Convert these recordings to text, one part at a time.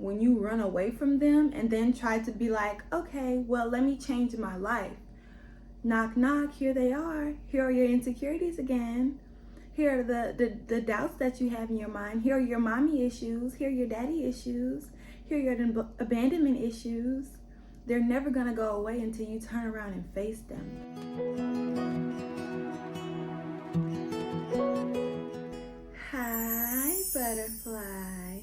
when you run away from them and then try to be like, okay, well, let me change my life. Knock, knock, here they are. Here are your insecurities again. Here are the doubts that you have in your mind. Here are your mommy issues. Here are your daddy issues. Here are your abandonment issues. They're never gonna go away until you turn around and face them. Hi, butterfly.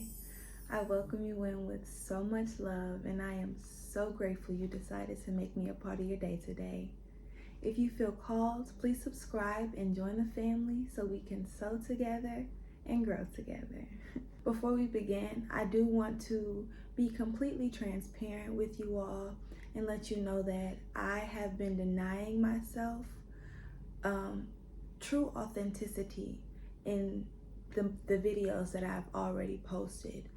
I welcome you in with so much love, and I am so grateful you decided to make me a part of your day today. If you feel called, please subscribe and join the family so we can sow together and grow together. Before we begin, I do want to be completely transparent with you all and let you know that I have been denying myself true authenticity in the videos that I've already posted.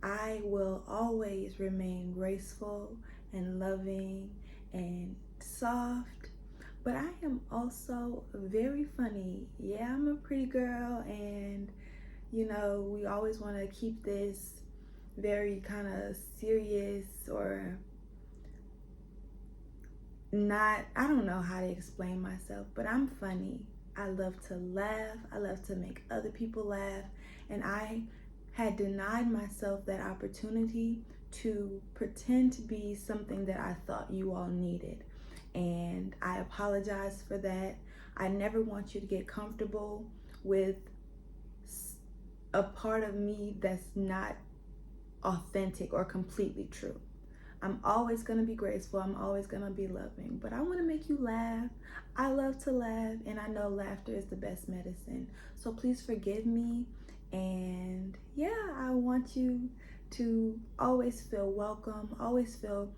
I will always remain graceful and loving and soft, but I am also very funny. Yeah, I'm a pretty girl, and you know, we always want to keep this very kind of serious or not. I don't know how to explain myself, but I'm funny. I love to laugh. I love to make other people laugh, and I had denied myself that opportunity to pretend to be something that I thought you all needed. And I apologize for that. I never want you to get comfortable with a part of me that's not authentic or completely true. I'm always gonna be graceful, I'm always gonna be loving, but I wanna make you laugh. I love to laugh, and I know laughter is the best medicine. So please forgive me, and yeah, I want you to always feel welcome, always feel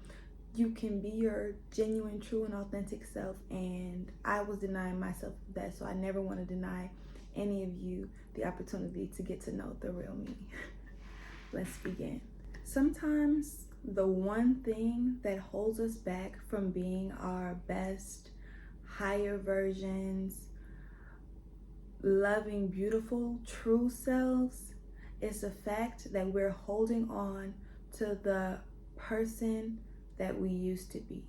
you can be your genuine, true, and authentic self, and I was denying myself that, so I never want to deny any of you the opportunity to get to know the real me. Let's begin. Sometimes the one thing that holds us back from being our best, higher versions, loving, beautiful, true selves is the fact that we're holding on to the person that we used to be.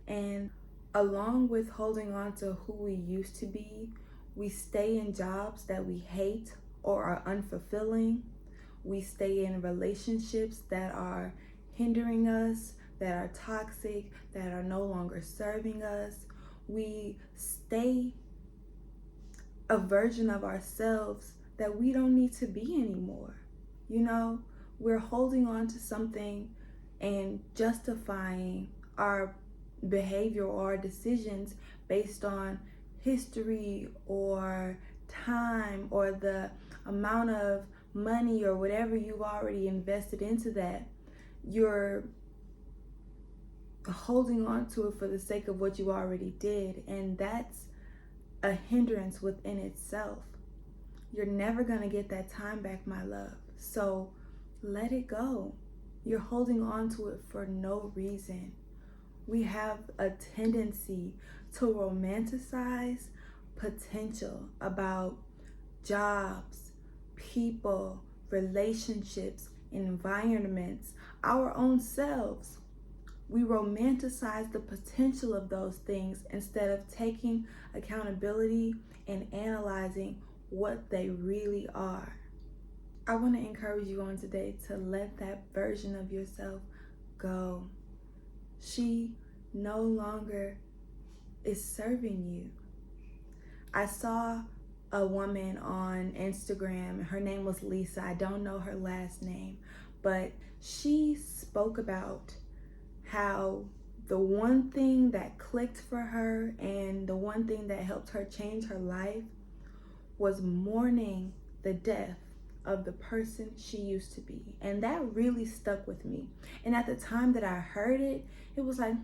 And along with holding on to who we used to be, we stay in jobs that we hate or are unfulfilling. We stay in relationships that are hindering us, that are toxic, that are no longer serving us. We stay a version of ourselves that we don't need to be anymore. You know, we're holding on to something and justifying our behavior or our decisions based on history or time or the amount of money or whatever you've already invested into that. You're holding on to it for the sake of what you already did, and that's a hindrance within itself. You're never gonna get that time back, my love. So let it go. You're holding on to it for no reason. We have a tendency to romanticize potential about jobs, people, relationships, environments, our own selves. We romanticize the potential of those things instead of taking accountability and analyzing what they really are. I want to encourage you on today to let that version of yourself go. She no longer is serving you. I saw a woman on Instagram. Her name was Lisa. I don't know her last name, but she spoke about how the one thing that clicked for her and the one thing that helped her change her life was mourning the death of the person she used to be. And that really stuck with me. And at the time that I heard it, it was like,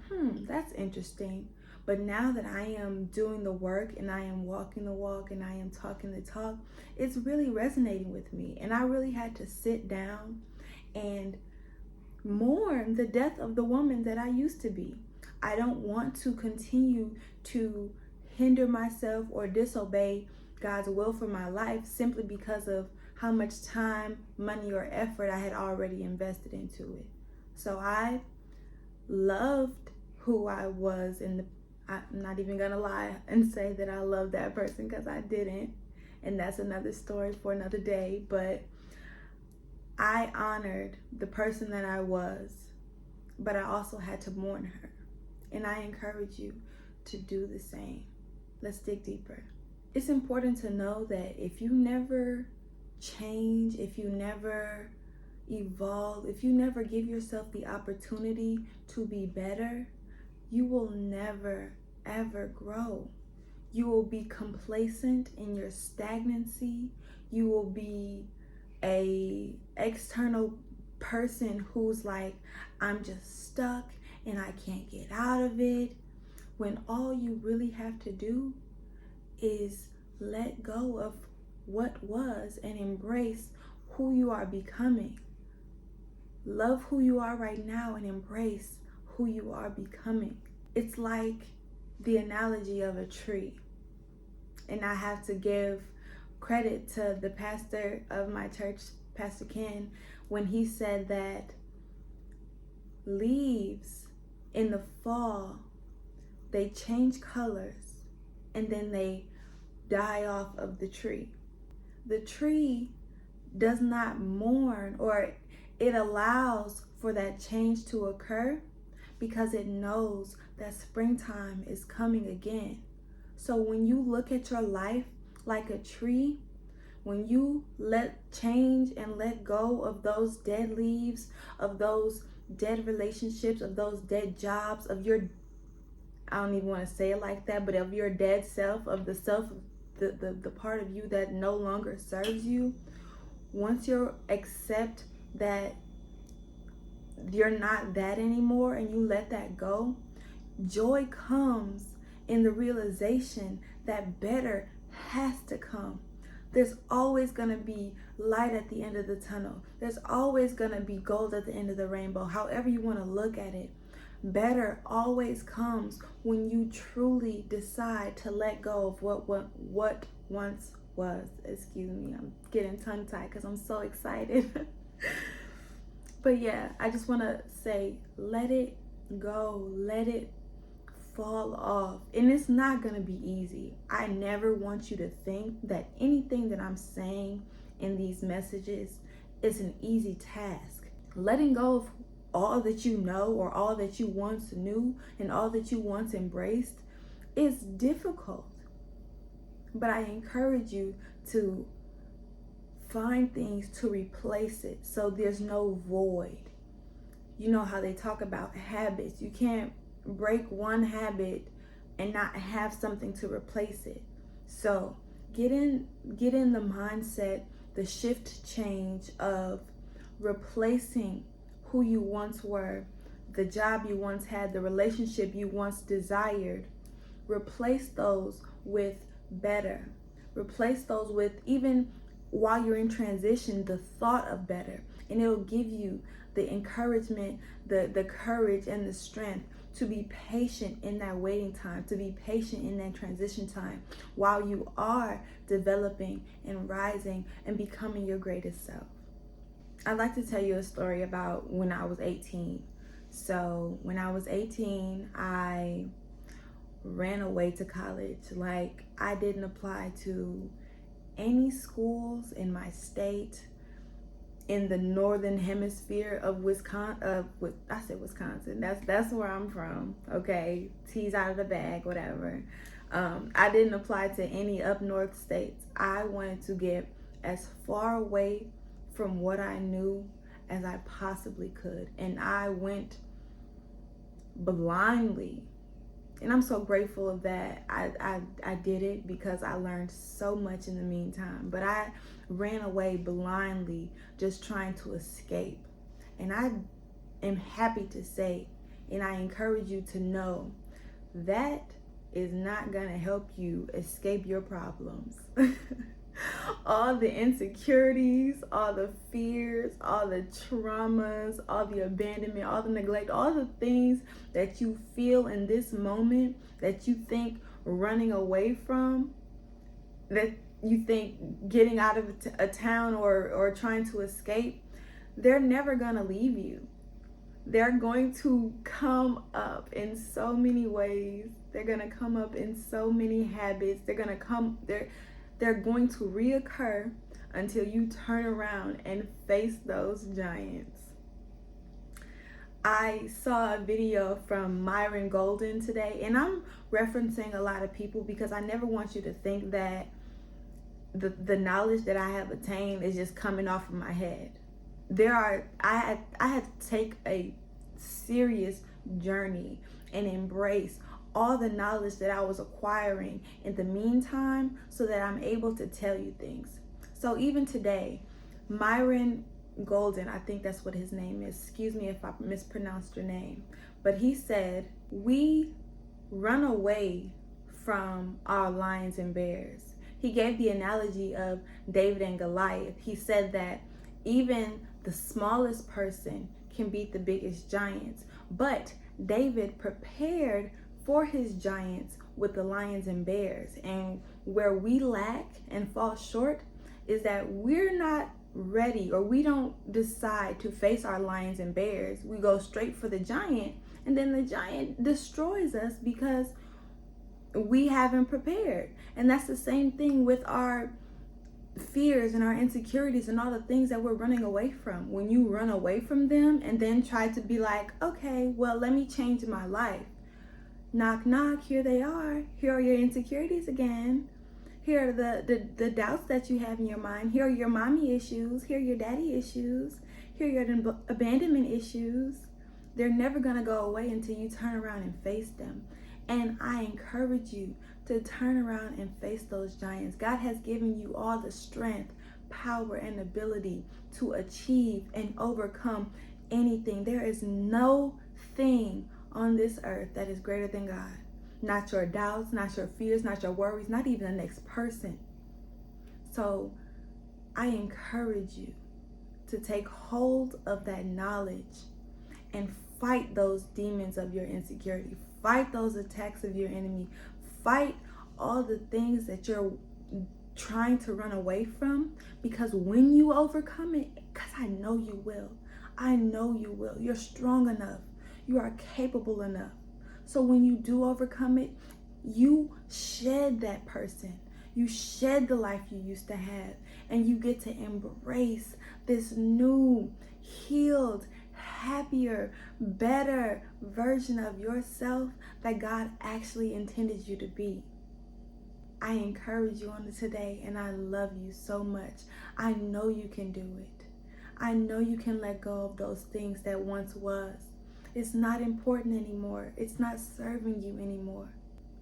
that's interesting. But now that I am doing the work and I am walking the walk and I am talking the talk, it's really resonating with me. And I really had to sit down and mourn the death of the woman that I used to be. I don't want to continue to hinder myself or disobey God's will for my life simply because of how much time, money, or effort I had already invested into it. So I loved who I was I'm not even gonna lie and say that I loved that person, because I didn't. And that's another story for another day. But I honored the person that I was, but I also had to mourn her. And I encourage you to do the same. Let's dig deeper. It's important to know that if you never change, if you never evolve, if you never give yourself the opportunity to be better, you will never ever grow. You will be complacent in your stagnancy. You will be a external person who's like, I'm just stuck and I can't get out of it, when all you really have to do is let go of what was and embrace who you are becoming. Love who you are right now and embrace who you are becoming. It's like the analogy of a tree. And I have to give credit to the pastor of my church, Pastor Ken, when he said that leaves in the fall, they change colors and then they die off of the tree. The tree does not mourn, or it allows for that change to occur because it knows that springtime is coming again. So when you look at your life like a tree, when you let change and let go of those dead leaves, of those dead relationships, of those dead jobs, of your, I don't even want to say it like that, but of your dead self, of the self, the part of you that no longer serves you, once you accept that you're not that anymore and you let that go, joy comes in the realization that better has to come. There's always going to be light at the end of the tunnel. There's always going to be gold at the end of the rainbow, however you want to look at it. Better always comes when you truly decide to let go of what once was. Excuse me, I'm getting tongue-tied because I'm so excited. But yeah, I just want to say, let it go. Let it fall off. And it's not going to be easy. I never want you to think that anything that I'm saying in these messages is an easy task. Letting go of all that you know, or all that you once knew, and all that you once embraced is difficult. But I encourage you to find things to replace it so there's no void. You know how they talk about habits. You can't break one habit and not have something to replace it. So get in the mindset, the shift change of replacing who you once were, the job you once had, the relationship you once desired. Replace those with better. Replace those with, even while you're in transition, the thought of better. And it'll give you the encouragement, the courage, and the strength to be patient in that waiting time, to be patient in that transition time while you are developing and rising and becoming your greatest self. I'd like to tell you a story about when I was 18. So when I was 18, I ran away to college. Like, I didn't apply to any schools in my state, in the northern hemisphere of Wisconsin. I said Wisconsin. That's where I'm from. Okay, T's out of the bag, whatever. I didn't apply to any up north states. I wanted to get as far away from what I knew as I possibly could, and I went blindly. And I'm so grateful that I did it, because I learned so much in the meantime. But I ran away blindly, just trying to escape. And I am happy to say, and I encourage you to know, that is not going to help you escape your problems. All the insecurities, all the fears, all the traumas, all the abandonment, all the neglect, all the things that you feel in this moment that you think running away from, that you think getting out of a town or trying to escape, they're never going to leave you. They're going to come up in so many ways. They're going to come up in so many habits. They're going to reoccur until you turn around and face those giants. I saw a video from Myron Golden today, and I'm referencing a lot of people because I never want you to think that the knowledge that I have attained is just coming off of my head. I had to take a serious journey and embrace all the knowledge that I was acquiring in the meantime so that I'm able to tell you things. So even today, Myron Golden, I think that's what his name is. Excuse me if I mispronounced your name. But he said, we run away from our lions and bears. He gave the analogy of David and Goliath. He said that even the smallest person can beat the biggest giants. But David prepared for his giants with the lions and bears. And where we lack and fall short is that we're not ready, or we don't decide to face our lions and bears. We go straight for the giant, and then the giant destroys us because we haven't prepared. And that's the same thing with our fears and our insecurities and all the things that we're running away from. When you run away from them and then try to be like, okay, well, let me change my life. Knock, knock, here they are. Here are your insecurities again. Here are the doubts that you have in your mind. Here are your mommy issues. Here are your daddy issues. Here are your abandonment issues. They're never going to go away until you turn around and face them. And I encourage you to turn around and face those giants. God has given you all the strength, power, and ability to achieve and overcome anything. There is no thing on this earth that is greater than God. Not your doubts, not your fears, not your worries, not even the next person. So I encourage you to take hold of that knowledge and fight those demons of your insecurity. Fight those attacks of your enemy. Fight all the things that you're trying to run away from, because when you overcome it, because I know you will. I know you will. You're strong enough. You are capable enough. So when you do overcome it, you shed that person. You shed the life you used to have, and you get to embrace this new, healed, happier, better version of yourself that God actually intended you to be. I encourage you on today, and I love you so much. I know you can do it. I know you can let go of those things that once was. It's not important anymore. It's not serving you anymore.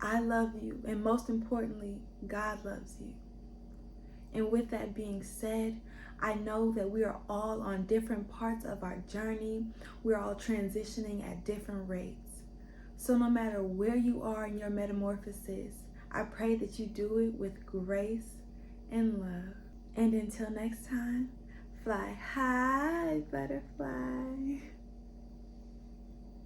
I love you, and most importantly, God loves you. And with that being said, I know that we are all on different parts of our journey. We're all transitioning at different rates. So no matter where you are in your metamorphosis, I pray that you do it with grace and love. And until next time, fly high, butterfly.